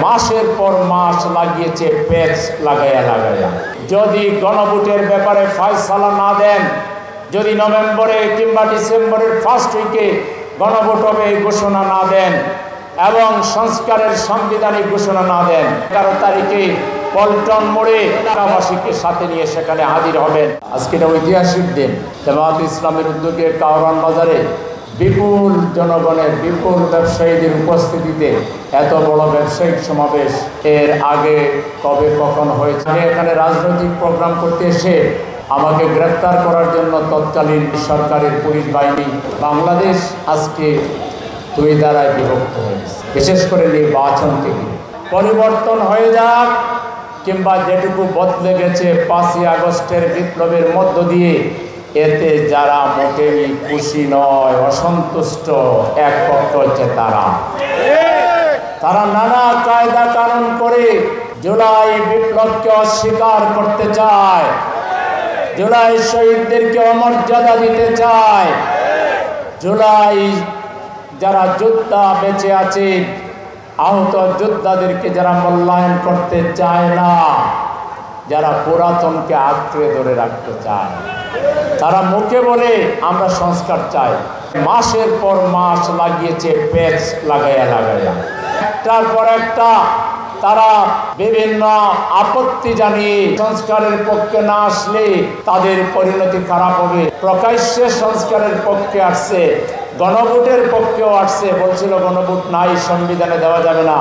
মাসের পর মাস লাগিয়েছে পেচ লাগাইয়া লাগাইয়া। যদি গণভোটের ব্যাপারে ফয়সালা না দেন, যদি নভেম্বরে কিংবা ডিসেম্বরের ফার্স্ট উইকে গণভোট হবে এই ঘোষণা না দেন এবং সংস্কারের সাংবিধানিক ঘোষণা না দেন, 11 তারিখে পল্টন মোড়ে এলাকাবাসীকে সাথে নিয়ে সেখানে হাজির হবেন। আজকে এটা ঐতিহাসিক দিন। জামায়াতে ইসলামের উদ্যোগে কাওরান বাজারে বিপুল জনগণের, বিপুল ব্যবসায়ীদের উপস্থিতিতে এত বড় ব্যবসায়িক সমাবেশ এর আগে কবে কখন হয়েছে? এখানে রাজনৈতিক প্রোগ্রাম করতে এসে আমাকে গ্রেফতার করার জন্য তৎকালীন সরকারের পুলিশ বাহিনী, বাংলাদেশ আজকে দুই দ্বারায় বিভক্ত হয়েছে। বিশেষ করে নির্বাচন থেকে পরিবর্তন হয়ে যাক কিংবা যেটুকু বদলে গেছে 5ই আগস্টের বিপ্লবের মধ্য দিয়ে, এতে যারা মোটেই খুশি নয়, অসন্তুষ্ট এক পক্ষ হচ্ছে তারা নানা কায়দা কানুন করে জুলাই বিপ্লবকে অস্বীকার করতে চায়, জুলাই শহীদদেরকে অমর্যাদা দিতে চায়, জুলাই যারা যোদ্ধা বেঁচে আছে আহত যোদ্ধাদেরকে যারা মূল্যায়ন করতে চায় না, যারা পুরাতনকে আঁকড়ে ধরে রাখতে চায়, তারা মুখে বলে আমরা সংস্কার চাই, মাসের পর মাস লাগিয়েছে পেচ লাগাইয়া লাগাইয়া। একটার পর একটা তারা বিভিন্ন আপত্তি জানিয়ে সংস্কারের পক্ষে না আসলে তাদের পরিণতি খারাপ হবে। প্রকাশ্যে সংস্কারের পক্ষে আসছে, গণভোটের পক্ষেও আসছে, বলছিল গণভোট নাই, সংবিধানে দেওয়া যাবে না,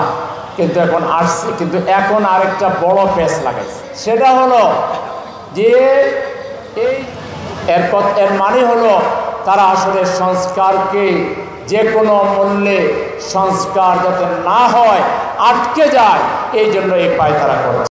কিন্তু এখন আসছে। কিন্তু এখন আরেকটা বড় পেচ লাগাইছে, সেটা হলো যে এর মানে হলো তারা আসলে সংস্কারকে যে কোনো মূল্যে সংস্কার যাতে না হয়, আটকে যায়, এই জন্য এই পায়তারা করছে।